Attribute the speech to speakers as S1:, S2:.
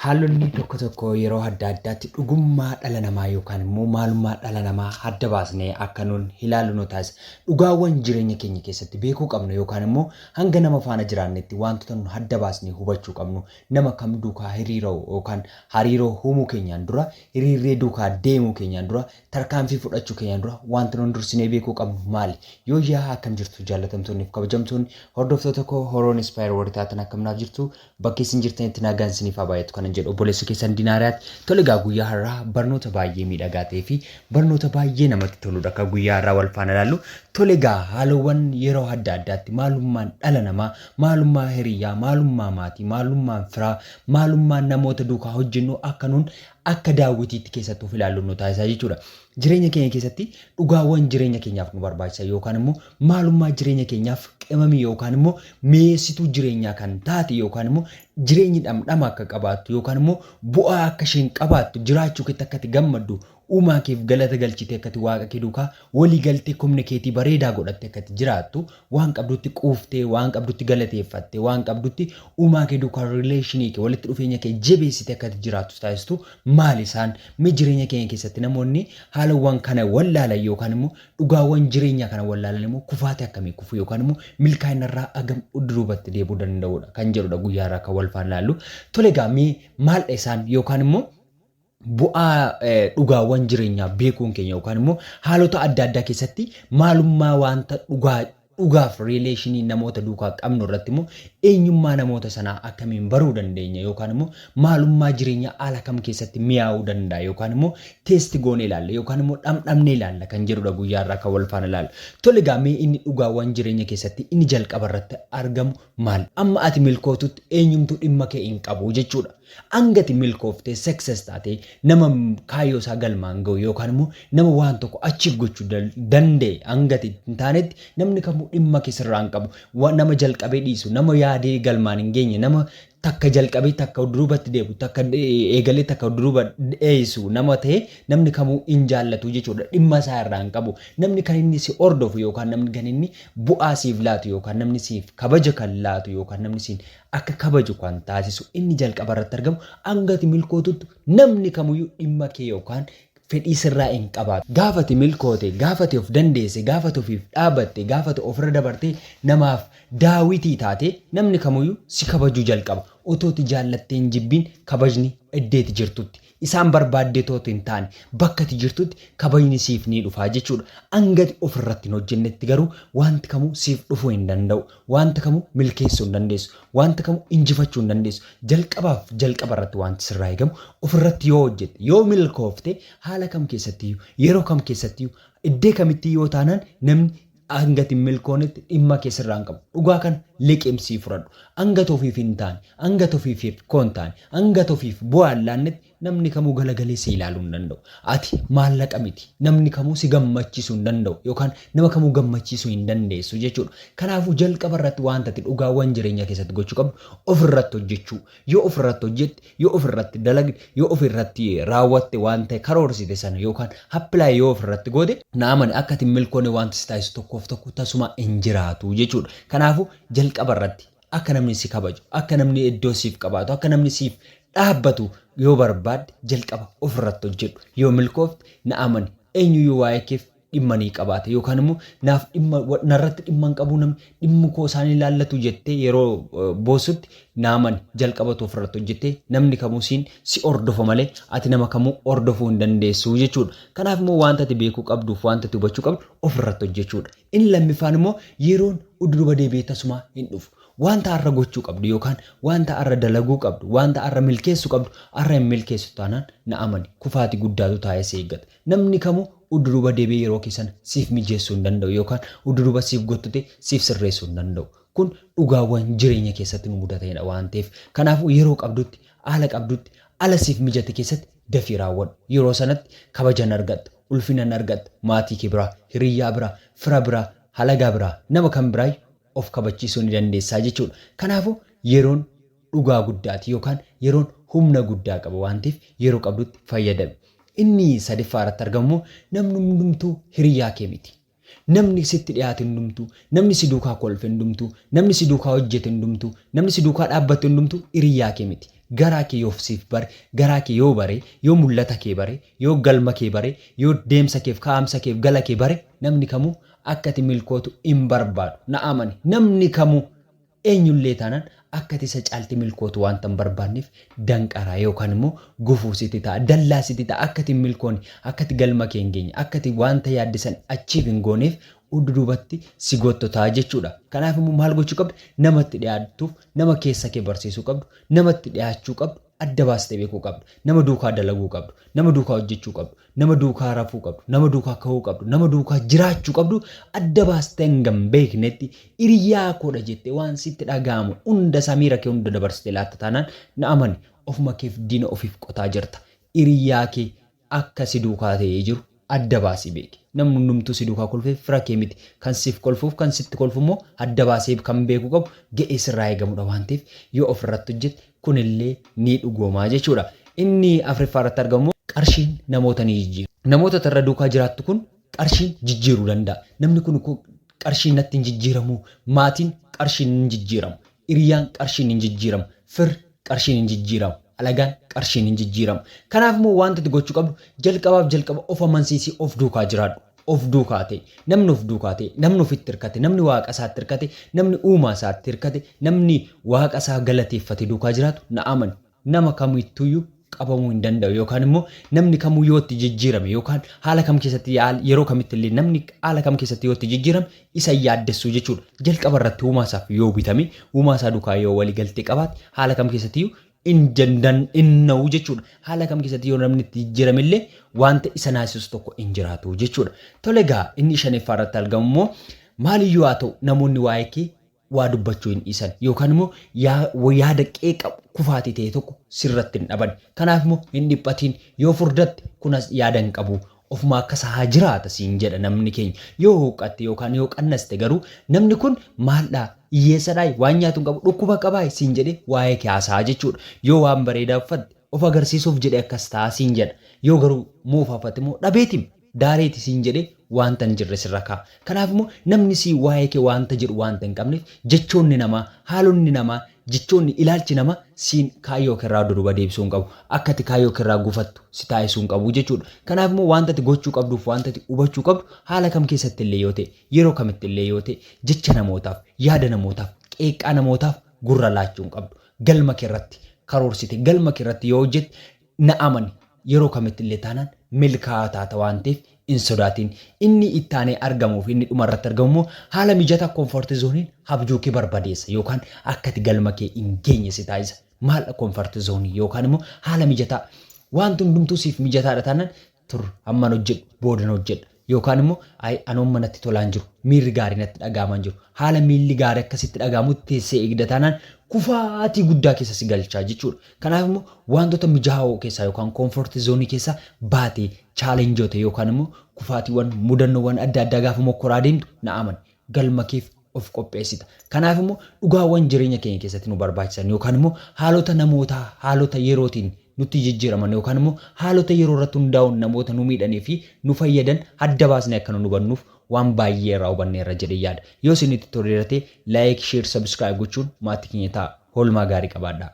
S1: Haalonni tokko tokko yeroo adda addaatti dhugummaa dhala namaa yookaan immoo maalummaa dhala namaa adda baasnee akka nuun ilaallu nu taasisa. Dhugaawwan jireenya keenya keessatti beekuu qabnu yookaan immoo hanga nama faana jiraannetti wantoota nu adda baasnee hubachuu qabnu nama kam duukaa hiriiroo yookaan hariiroo uumuu keenyaan dura hiriirree duukaa deemuu keenyaan dura tarkaanfii fudhachuu keenyaan dura wanti nuun dursinee beekuu qabnu maali? Yoo yaa akkam jirtu jaallatamtoonni fi kabajamtoonni hordoftoota koo Horoon Inspire warri taatan akkam jirtu bakki isin jirtanitti nagaan isiniif haa baay'atu kanan jedhu obboleessa keessan Dinaariyaatti tole gaa guyyaa har'aa barnoota baay'ee miidhagaa ta'ee fi barnoota baay'ee namatti toludha akka guyyaa har'aa wal faana ilaallu tole gaa haalawwan yeroo adda addaatti maalummaan dhala namaa maalummaa hiriyyaa maalummaa maatii maalummaan firaa maalummaan namoota duukaa hojjennu akka nuun akka daawwitiitti keessatti of ilaallu nu taasisaa jechuudha. Jireenya keenya keessatti dhugaawwan jireenya keenyaaf nu barbaachisan yookaan immoo maalummaa jireenya keenyaaf qimamii yookaan immoo mi'eessituu jireenyaa kan taate yookaan immoo jireenyi dhamdhama akka qabaattu yookaan immoo bu'aa akka isheen qabaattu jiraachuu keetti akkati gammaddu uumaa keef galata galchite akkati waaqa kee duukaa walii galtee kominikeetii bareedaa godhatte akkati jiraattu waan qabdutti quuftee waan qabdutti galateeffatte waan qabdutti uumaa kee duukaa rileeshinii kee walitti dhufeenya kee jabeessite akkati jiraattu taasistu maal isaan mee jireenya keenya keessatti namoonni haalawwan kana wallaalan yookaan immoo dhugaawwan jireenyaa kana wallaalan immoo kufaate akkamii kufu yookaan immoo milkaa'ina irraa agam duubatti deebuu danda'udha kan jedhudha guyyaa irraa kan wal faana ilaallu tole gaa mee maal isaan yookaan immoo bu'aa dhugaawwan jireenyaa beekuun keenya yookaan immoo haalota adda addaa keessatti maalummaa wanta dhugaaf rileeshinii namoota duukaa qabnu irratti immoo eenyummaa namoota sanaa akkamiin baruu dandeenya yookaan immoo maalummaa jireenyaa haala kam keessatti mi'aawuu danda'a yookaan immoo teesti goonee ilaalla yookaan immoo dhamdhamnee ilaalla kan jedhudha guyyaa irraa kan wal faana ilaallu. Tole gaa mee inni dhugaawwan jireenya keessatti inni jalqaba irratti argamu maal? Amma ati milkootutti eenyumtuu dhimma kee hin qabu jechuudha. Angati milkooftee success taatee nama kaayyoo isaa galmaan ga'u yookaan immoo nama waan tokko achiif gochuu danda'e angati hin taanetti namni kamuu dhimma keessarraa hin qabu nama jalqabee dhiisu nama yaadee galmaan hin geenye nama takka jalqabee takka duubatti deebu takka eegalee takka duuba dheessu nama ta'e namni kamuu hin jaallatu jechuudha dhimma isaa irraa hin qabu namni kan inni si hordofu yookaan namni kan inni bu'aa siif laatu yookaan namni siif kabaja kan laatu yookaan namni siin akka kabaju kan taasisu inni jalqaba irratti argamu angati milkootutti namni kamuyyuu dhimma kee yookaan fedhii sirraa hin qabaatu. Gaafati milkoote, gaafati of dandeesse, gaafati ofiif dhaabatte, gaafati ofirra dabarte namaaf daawitii taate namni kamuyyuu si kabajuu jalqaba. Otooti jaallattee hin jibbiin kabajni iddeeti jirtutti. Isaan barbaaddee tooti hin taane bakkati jirtutti kabajni siif ni dhufaa jechuudha. Angati ofirratti hin hojjennetti garuu wanti kamuu siif dhufuu hin danda'u. Wanti kamuu milkeessuu hin dandeessu. Wanti kamuu injifachuu hin dandeessu. Jalqaba irratti wanti sirraa eegamu ofirratti yoo hojjette yoo milkoofte haala kam keessattiyyuu yeroo kam keessattiyyuu iddee kamitti yoo taanaan namni angati milkoonetti dhimma keessarraa hin qabu. Dhugaa kan liqimsii fudhadhu. Angata ofiif hin taane, angata ofiif koon taane, angata ofiif bu'aan laannetti namni kamuu galagalee si ilaaluu hin danda'u. Ati maallaqa miti. Namni kamuu si gammachiisuu hin danda'u yookaan nama kamuu gammachiisuu hin dandeessu jechuudha. Kanaafuu jalqaba irratti wanta ati dhugaawwan jireenya keessatti gochuu qabdu ofirratti hojjechuu. Yoo ofirratti hojjette, yoo ofirratti dalagde, yoo ofirratti raawwatte wanta karoorsite sana yookaan appilaayi yoo ofirratti goote naamani akka ati milkoone wanta si taasisu tokkoof tokko tasuma hin jiraatu jechuudha. Kanaafuu jalqaba irratti akka namni si kabaju, akka namni iddoo siif qabaatu, akka namni siif dhaabbatu yoo barbaadde jalqaba ofirratti hojjedhu. Yoo milkoofte na amani eenyuyyuu waa'ee keef dhimma ni qabaata yookaan immoo naaf dhimma narratti dhimma hin qabu namni dhimma koo isaanii ilaallatu jettee yeroo boosutti naamani jalqabatu ofirratti hojjettee namni kamuu siin si hordofa malee ati nama kamuu hordofuu hin dandeessu jechuudha. Kanaaf immoo wanta ati beekuu qabduuf wanta ati hubachuu qabdu ofirratti hojjechuudha. Inni lammiffaan immoo yeroon udduuba deebi'ee tasuma hin dhufu. Wanta har'a gochuu qabdu yookaan wanta har'a dalaguu qabdu wanta har'a milkeessuu qabdu har'a hin milkeessu taanaan na amani kufaati guddaatu taa'ee si eeggata. Namni kamuu udduuba deebi'ee yeroo keessan siif mijeessuu hin danda'u yookaan udduuba siif gottute siif sirreessuu hin danda'u. Kun dhugaawwan jireenya keessatti nu mudatanidha waan ta'eef kanaafuu yeroo qabdutti haala qabdutti ala siif mijate keessatti dafii raawwadhu. Yeroo sanatti kabajan argatta, ulfinan argatta, maatii kee biraa, hiriyyaa biraa, fira biraa, halagaa biraa, nama kan biraa of kabachiisuu ni dandeessaa jechuudha. Kanaafuu yeroon dhugaa guddaati yookaan yeroon humna guddaa qaba waan ta'eef yeroo qabdutti fayyadami. Inni sadaffaa irratti argamu namni hundumtuu hiriyyaa kee miti. Namni sitti dhiyaate hundumtuu, namni si duukaa kolfe hundumtuu, namni si duukaa hojjete hundumtuu, namni si duukaa dhaabbate hundumtuu hiriyyaa kee miti. garaa kee yoo siif bare garaa kee yoo bare yoo mul'ata kee bare yoo galma kee bare yoo deemsa keef kaa'amsa keef gala kee bare namni kamuu akka ati milkootu hin barbaadu na amani namni kamuu eenyullee taanaan akka ati isa caalti milkootu wanta hin barbaanneef danqaraa yookaan immoo gufuu sitti ta'a dallaa sitti ta'a akka ati milkoonni akka ati galma kee hin geenye akka ati wanta yaaddisan achiif hin gooneef udduubatti si gottotaa jechuudha. Kanaaf immoo maal gochuu qabdu namatti dhiyaatuuf nama keessa kee barsiisuu qabdu namatti dhiyaachuu qabdu adda baastee beekuu qabdu nama duukaa dalaguu qabdu nama duukaa hojjechuu qabdu nama duukaa rafuu qabdu nama duukaa ka'uu qabdu nama duukaa jiraachuu qabdu adda baastee hangam beeknetti hiriyaa koodha jettee waan sitti dhaga'amu hunda samiira kee hunda dabarsitee laatta taanaan na amani ofuma keef diina ofiif qotaa jirta hiriyaa kee akka si duukaa ta'ee jiru adda baasii beeki. Namni hundumtuu si duukaa kolfee fira kee miti kan siif kolfuuf kan sitti kolfu immoo adda baasee kan beeku qabu ga'ee sirraa eegamudha waan ta'eef yoo ofirratti hojjette kunillee ni dhugoomaa jechuudha. Inni Afriffaa irratti argamu qarshiin namoota ni jijjiira. Namoota irra duukaa jiraattu kun qarshiin jijjiiruu danda'a. Namni kun qarshiin natti hin jijjiiramu, maatiin qarshiin hin jijjiiramu, hiriyaan qarshiin hin jijjiiramu, fir qarshiin hin jijjiiramu. Alagaan qarshiin hin jijjiiramu. Kanaaf immoo wanta ati gochuu qabdu jalqaba of amansiisii of duukaa jiraadhu. Of duukaa ta'e namni of duukaa ta'e namni ofitti hirkate namni waaqa isaatti hirkate namni uumaa isaatti hirkate namni waaqa isaa galateeffate duukaa jiraatu na amani nama kamittuyyuu qabamuu hin danda'u yookaan immoo namni kamuu yoo itti jijjiirame yookaan haala kam keessatti yeroo kamitti illee namni haala kam keessatti yoo itti jijjiirame isa yaaddessuu jechuudha. Jalqaba irratti uumaa isaaf yoo bitame uumaa isaa duukaa yoo walii galtee qabaate haala kam keessatti inna'u jechuudha. Haala kam keessatti yoo namni itti jijjiirame illee wanta isa naasisu tokko hin jiraatu jechuudha. Tole egaa inni shanaffaa irratti argamu immoo maaliyyuu haa ta'u namoonni waa'ee kee waa dubbachuu hin dhiisan yookaan immoo yaada qeeqa kufaatii ta'e tokko sirratti hin dhaban. Kanaaf immoo hin dhiphatiin yoo furdatte kunas yaada hin qabu. Ofuma akkasa haa jiraata siin jedha namni keenya yoo huqqatte yookaan yoo qannaste garuu namni kun maaldhaa hiyyeessadhaa waan nyaatu hin qabu dhukkuba qabaa siin jedhe waa'ee kee haasaa jechuudha. Yoo waan bareedaa uffatte of agarsiisuuf jedhe akkas ta'a siin jedha. Yoo garuu moofaafate immoo dhabeetim daareeti siin jedhe wanta hin jirre sirra kaa'a. Kanaaf immoo namni si waa'ee kee wanta jedhu wanta hin qabneef jechoonni namaa haalonni namaa jechoonni ilaalchi namaa siin kaayyoo kirraa duruba deebisuu hin qabu. Akka ati kaayyoo kirraa gufattu si taasisuu hin qabu jechuudha. Kanaaf immoo wanta ati gochuu qabduuf wanta ati hubachuu qabdu haala kam keessatti illee yoo ta'e yeroo kamitti illee yoo ta'e jecha namootaaf yaada namootaaf qeeqaa namootaaf gurra laachuu hin qabdu. Galma keerratti karoorsite galma keerratti yoo hojjette na amani yeroo kamitti illee taanaan milkaa'aa taata waan ta'eef in sodaatiin inni ittaanee argamuuf inni dhumarratti argamu haala mijataa koomfortii zooniin habjuu kee barbadeessa yookaan akka ati galma kee hin geenye si taasisa. Maal koomfortii zoonii yookaan immoo haala mijataa wanti hundumtuu siif mijataadha taanaan tur hamman hojjedhu boodan hojjedha yookaan immoo anoon manatti tolaan jiru miirri gaarii natti dhagaaman jiru haala miilli gaarii akkasitti dhagaamutti teessee eegda taanaan kufaatii guddaa keessa si galchaa jechuudha. Kanaaf immoo wantoota mijaa'oo keessaa yookaan koomfortii zoonii keessaa baatee chaalenjoota yookaan immoo kufaatiiwwan mudannoowwan adda addaa gaafa mokkoraa deemtu na amani galma keef of qopheessita. Kanaaf immoo dhugaawwan jireenya keenya keessatti nu barbaachisan yookaan immoo haalota namootaa haalota yerootiin nutti jijjiiraman yookaan immoo haalota yeroo irratti hundaa'uun namoota nu miidhanii fi nu fayyadan adda baasnee akka nu hubannuuf waan baay'ee irraa hubanneerra jedhee yaada. Yoo isinitti toleerate laayik, sheer, sabskiraayib gochuun maatii keenya ta'a. Oolmaa gaarii qabaadhaa.